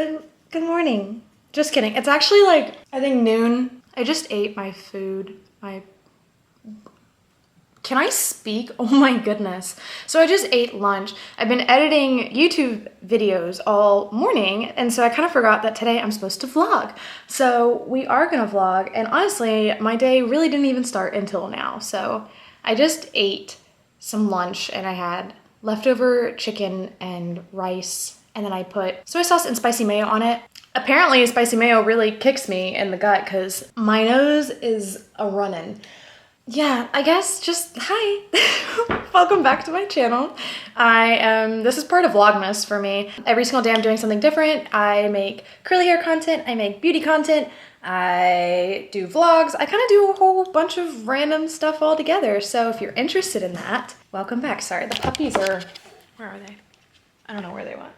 Good morning. Just kidding. It's actually like, I think noon. I just ate my food. Can I speak? Oh my goodness. So I just ate lunch. I've been editing YouTube videos all morning, and so I kind of forgot that today I'm supposed to vlog. So we are gonna vlog, and honestly, my day really didn't even start until now. So I just ate some lunch, and I had leftover chicken and rice, and then I put soy sauce and spicy mayo on it. Apparently spicy mayo really kicks me in the gut because my nose is a running. Yeah, I guess just hi. Welcome back to my channel. This is part of Vlogmas for me. Every single day I'm doing something different. I make curly hair content, I make beauty content, I do vlogs. I kind of do a whole bunch of random stuff all together. So if you're interested in that, welcome back. Sorry, the puppies are, where are they? I don't know where they went.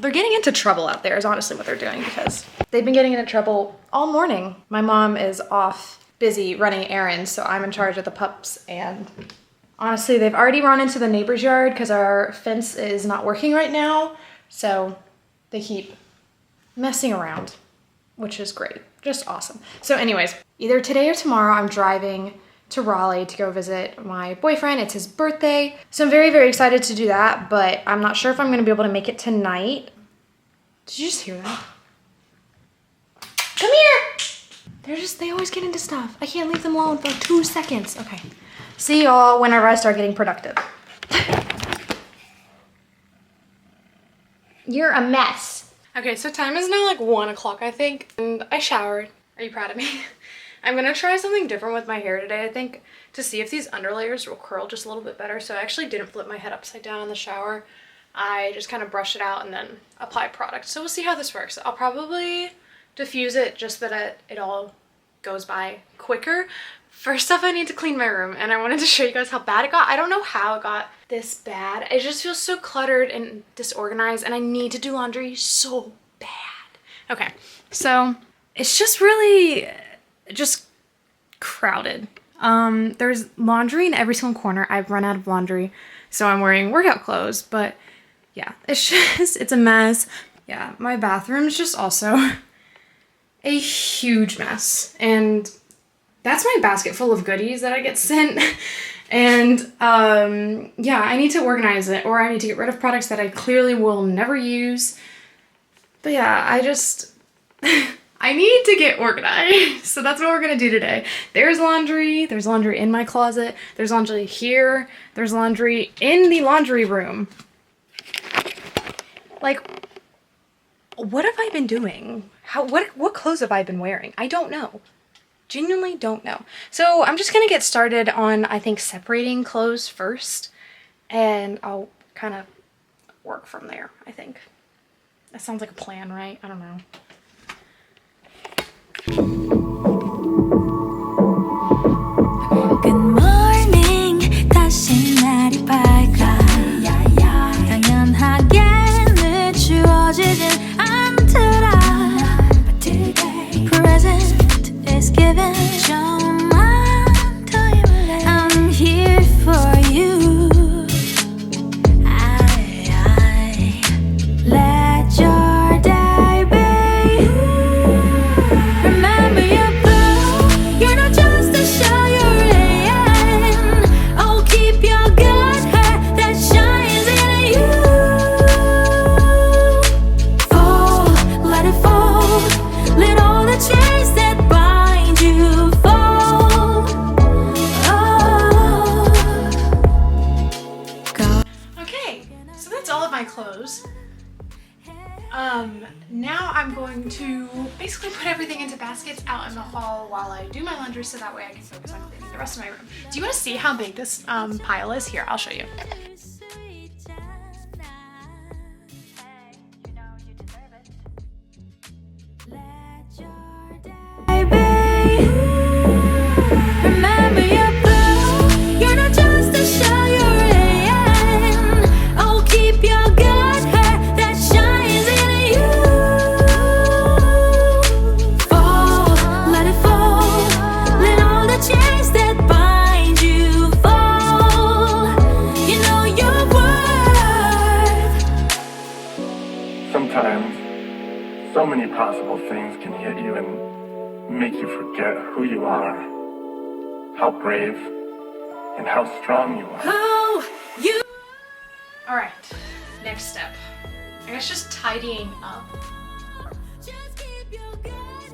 They're getting into trouble out there is honestly what they're doing because they've been getting into trouble all morning. My mom is off busy running errands, so I'm in charge of the pups, and honestly they've already run into the neighbor's yard because our fence is not working right now, so they keep messing around, which is great, just awesome. So anyways, either today or tomorrow I'm driving to Raleigh to go visit my boyfriend. It's his birthday, so I'm very, very excited to do that, but I'm not sure if I'm gonna be able to make it tonight. Did you just hear that? Come here! They always get into stuff. I can't leave them alone for 2 seconds. Okay. See y'all whenever I start getting productive. You're a mess. Okay, so time is now like 1 o'clock, I think, and I showered. Are you proud of me? I'm gonna try something different with my hair today, I think, to see if these underlayers will curl just a little bit better. So I actually didn't flip my head upside down in the shower. I just kind of brush it out and then apply product. So we'll see how this works. I'll probably diffuse it just so that it all goes by quicker. First off, I need to clean my room, and I wanted to show you guys how bad it got. I don't know how it got this bad. It just feels so cluttered and disorganized, and I need to do laundry so bad. Okay, so it's just really just crowded. There's laundry in every single corner. I've run out of laundry, so I'm wearing workout clothes, but yeah, it's a mess. Yeah, my bathroom's just also a huge mess, and that's my basket full of goodies that I get sent. And yeah, I need to organize it, or I need to get rid of products that I clearly will never use. But yeah, I need to get organized. So that's what we're gonna do today. There's laundry in my closet, there's laundry here, there's laundry in the laundry room. Like, what have I been doing? What clothes have I been wearing? I don't know. Genuinely don't know. So I'm just gonna get started on, I think, separating clothes first, and I'll kind of work from there, I think. That sounds like a plan, right? I don't know. Good morning, 다시 날이 밝아 당연하게 늦추어지진 않더라. But today, present is given. 좀만 더 힘내. I'm here for you. Let your day be. Remember your blue. You're not just a show you're in. Oh, keep your good hair that shines in you. Fall, let it fall. Let all the chains that bind you fall. Oh, go. Okay, so that's all of my clothes. Now I'm going to basically put everything into baskets out in the hall while I do my laundry, so that way I can focus on cleaning the rest of my room. Do you want to see how big this pile is? Here, I'll show you. Remember your blue. You're not just a show you're in. Oh, keep your good hair that shines in you. Fall, let it fall. Let all the chains that bind you fall. You know you're possible things can hit you and make you forget who you are, how brave, and how strong you are. Oh, you. All right, next step. I guess just tidying up. Just keep your good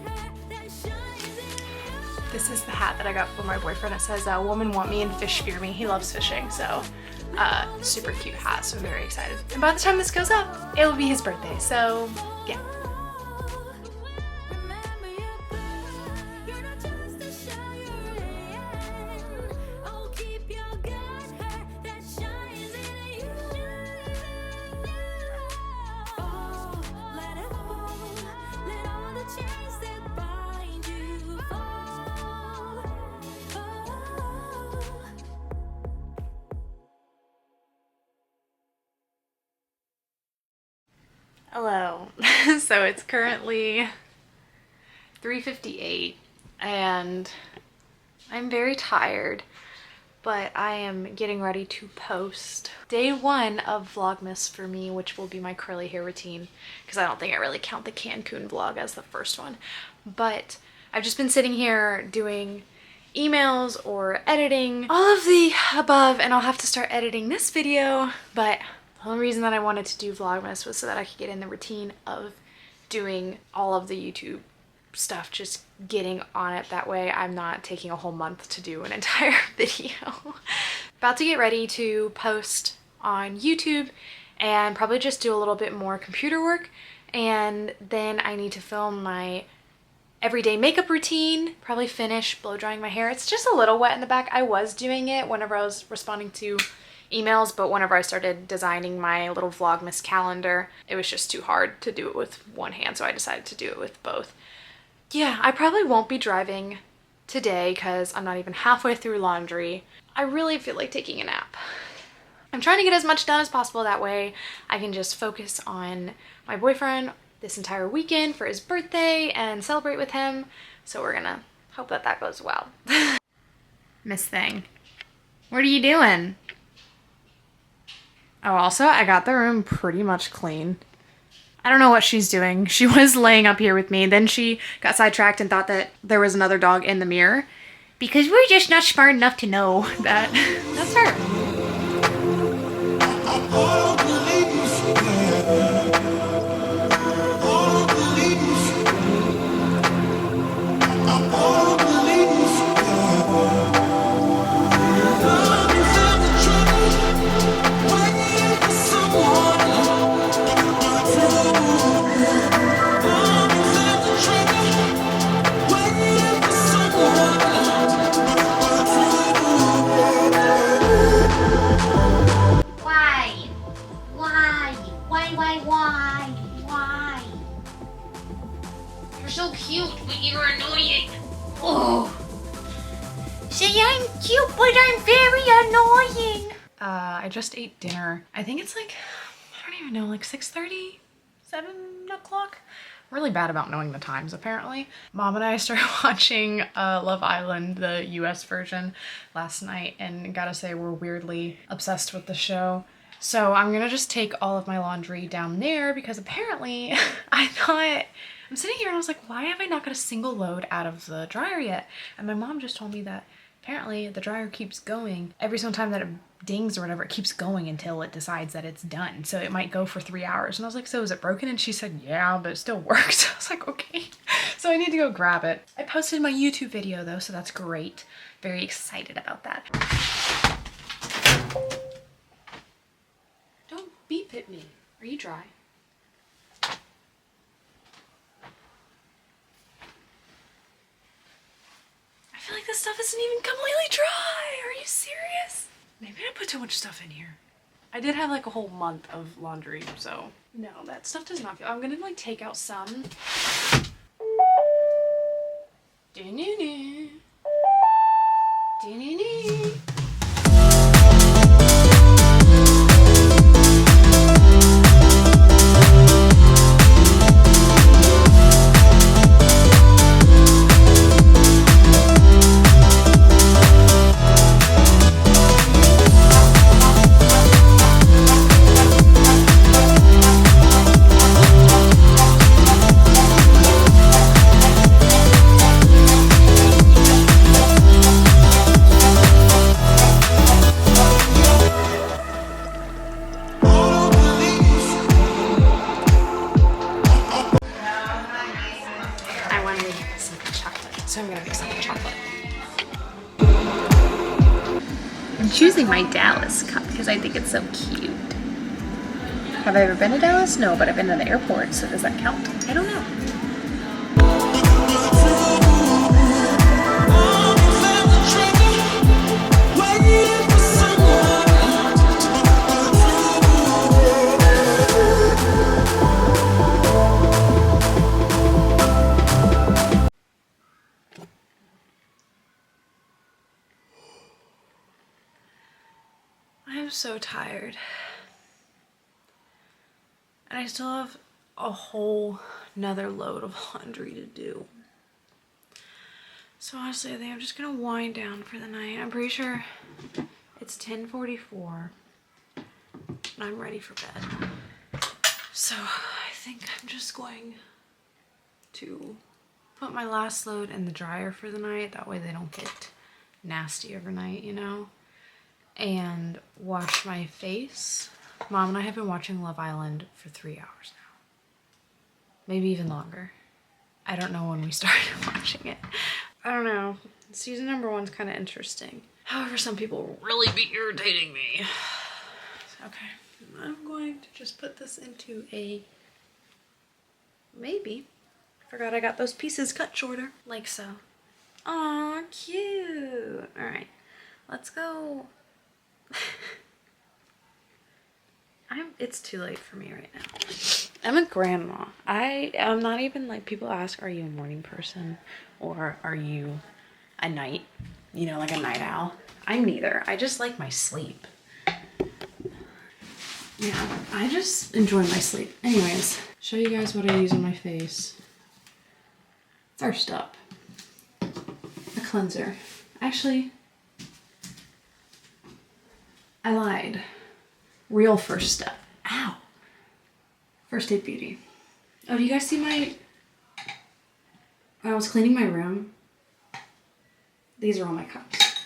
heart that shines in you. This is the hat that I got from my boyfriend. It says, woman want me and fish fear me. He loves fishing, so super cute hat, so I'm very excited. And by the time this goes up, it will be his birthday, so yeah. Remember your birth. You're not just a show you're in. Oh, keep your good heart that shines in you. Oh, let it fall. Let all the chains that bind you fall. Oh. Hello. So it's currently 3:58 and I'm very tired, but I am getting ready to post day 1 of Vlogmas for me, which will be my curly hair routine, because I don't think I really count the Cancun vlog as the first one. But I've just been sitting here doing emails or editing, all of the above, and I'll have to start editing this video. But the only reason that I wanted to do Vlogmas was so that I could get in the routine of doing all of the YouTube stuff, just getting on it. That way I'm not taking a whole month to do an entire video. About to get ready to post on YouTube and probably just do a little bit more computer work, and then I need to film my everyday makeup routine, probably finish blow drying my hair. It's just a little wet in the back. I was doing it whenever I was responding to emails, but whenever I started designing my little Vlogmas calendar, it was just too hard to do it with one hand, so I decided to do it with both. Yeah, I probably won't be driving today because I'm not even halfway through laundry. I really feel like taking a nap. I'm trying to get as much done as possible, that way I can just focus on my boyfriend this entire weekend for his birthday and celebrate with him. So we're gonna hope that that goes well. Miss Thing, what are you doing? Oh, also, I got the room pretty much clean. I don't know what she's doing. She was laying up here with me. Then she got sidetracked and thought that there was another dog in the mirror, because we're just not smart enough to know that that's her. Why? You're so cute, but you're annoying. Oh. Say I'm cute, but I'm very annoying. I just ate dinner. I think it's like, I don't even know, like 6:30, 7 o'clock. Really bad about knowing the times, apparently. Mom and I started watching Love Island, the US version, last night, and gotta say we're weirdly obsessed with the show. So I'm gonna just take all of my laundry down there, because apparently I thought, I'm sitting here and I was like, why have I not got a single load out of the dryer yet? And my mom just told me that apparently the dryer keeps going. Every single time that it dings or whatever, it keeps going until it decides that it's done. So it might go for 3 hours. And I was like, so is it broken? And she said, yeah, but it still works. I was like, okay. So I need to go grab it. I posted my YouTube video though, so that's great. Very excited about that. Don't beep at me. Are you dry? I feel like this stuff isn't even completely dry. Are you serious? Maybe I put too much stuff in here. I did have like a whole month of laundry, so no, that stuff does not feel. I'm gonna like take out some. Do-do-do. Do-do-do. chocolate, so I'm gonna make some chocolate. I'm choosing my Dallas cup because I think it's so cute. Have I ever been to Dallas? No, but I've been to the airport, so does that count? I don't know. I'm so tired. And I still have a whole nother load of laundry to do. So honestly, I think I'm just gonna wind down for the night. I'm pretty sure it's 10:44 and I'm ready for bed. So I think I'm just going to put my last load in the dryer for the night. That way they don't get nasty overnight, you know? And wash my face. Mom and I have been watching Love Island for 3 hours now. Maybe even longer. I don't know when we started watching it. I don't know. Season number 1's kind of interesting. However, some people really be irritating me. Okay, I'm going to just put this into a maybe. Forgot I got those pieces cut shorter, like so. Aw, cute. All right, let's go. It's too late for me right now. I'm a grandma. I'm not even like, people ask, are you a morning person or are you a night, you know, like a night owl? I'm neither. I just like my sleep. Yeah, I just enjoy my sleep. Anyways, show you guys what I use on my face. First up, a cleanser. Actually, I lied. Real first step. Ow. First Aid Beauty. Oh, do you guys see when I was cleaning my room? These are all my cups.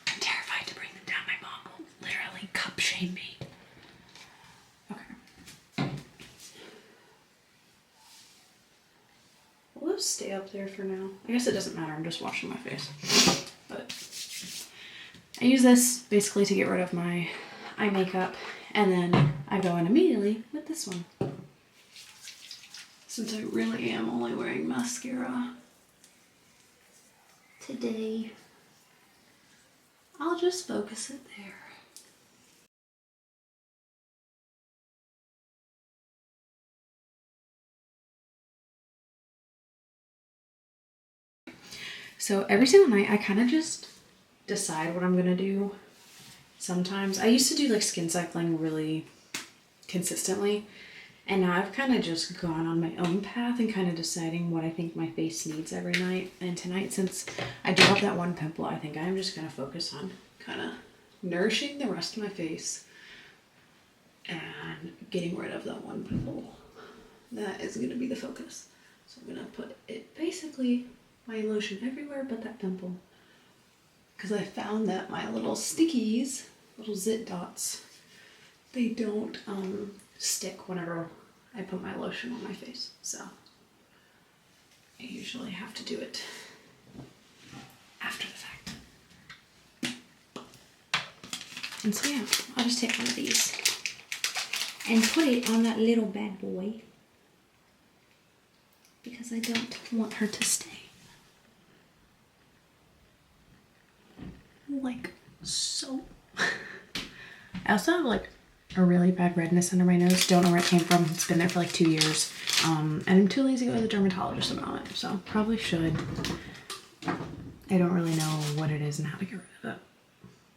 I'm terrified to bring them down. My mom will literally cup shame me. Okay. Will those stay up there for now? I guess it doesn't matter. I'm just washing my face. But I use this basically to get rid of my eye makeup, and then I go in immediately with this one. Since I really am only wearing mascara today, I'll just focus it there. So every single night I kind of just decide what I'm gonna do. Sometimes I used to do like skin cycling really consistently, and now I've kind of just gone on my own path and kind of deciding what I think my face needs every night. And tonight, since I do have that one pimple, I think I'm just gonna focus on kind of nourishing the rest of my face and getting rid of that one pimple. That is gonna be the focus. So I'm gonna put it basically my lotion everywhere but that pimple, because I found that my little stickies, little zit dots, they don't stick whenever I put my lotion on my face. So I usually have to do it after the fact. And so yeah, I'll just take one of these and put it on that little bad boy because I don't want her to stay. Like so. I also have like a really bad redness under my nose. Don't know where it came from. It's been there for like 2 years. And I'm too lazy to go to the dermatologist about it. So probably should. I don't really know what it is and how to get rid of it.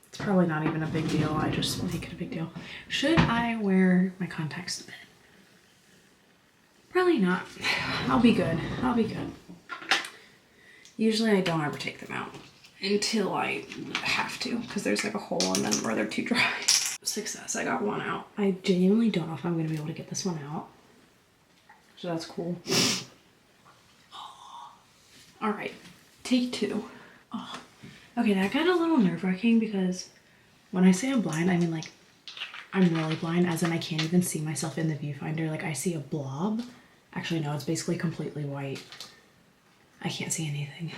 It's probably not even a big deal. I just make it a big deal. Should I wear my contacts to bed? Probably not. I'll be good. I'll be good. Usually I don't ever take them out until I have to, because there's like a hole in them where they're too dry. Success, I got one out. I genuinely don't know if I'm going to be able to get this one out. So that's cool. Oh. All right, take 2. Oh. Okay, that got a little nerve-wracking because when I say I'm blind, I mean like I'm really blind, as in I can't even see myself in the viewfinder. Like I see a blob. Actually, no, it's basically completely white. I can't see anything.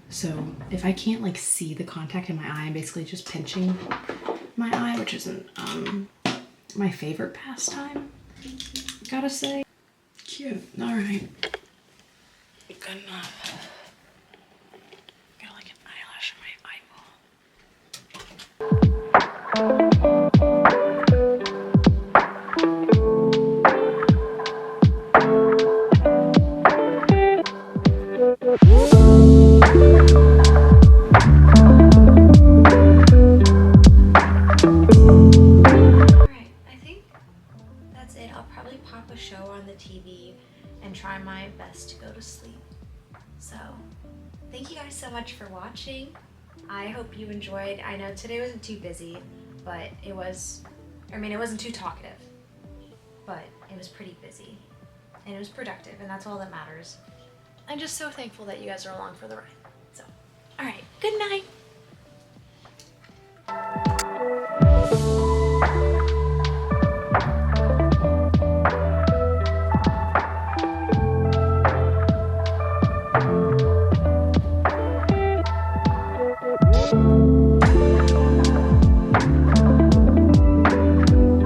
So if I can't like see the contact in my eye, I'm basically just pinching my eye, which isn't my favorite pastime, gotta say. Cute. All right. Good enough. Got like an eyelash in my Alright, I think that's it. I'll probably pop a show on the TV and try my best to go to sleep. So, thank you guys so much for watching. I hope you enjoyed. I know today wasn't too busy, but it was, I mean, it wasn't too talkative, but it was pretty busy and it was productive, and that's all that matters. I'm just so thankful that you guys are along for the ride. So, alright, good night.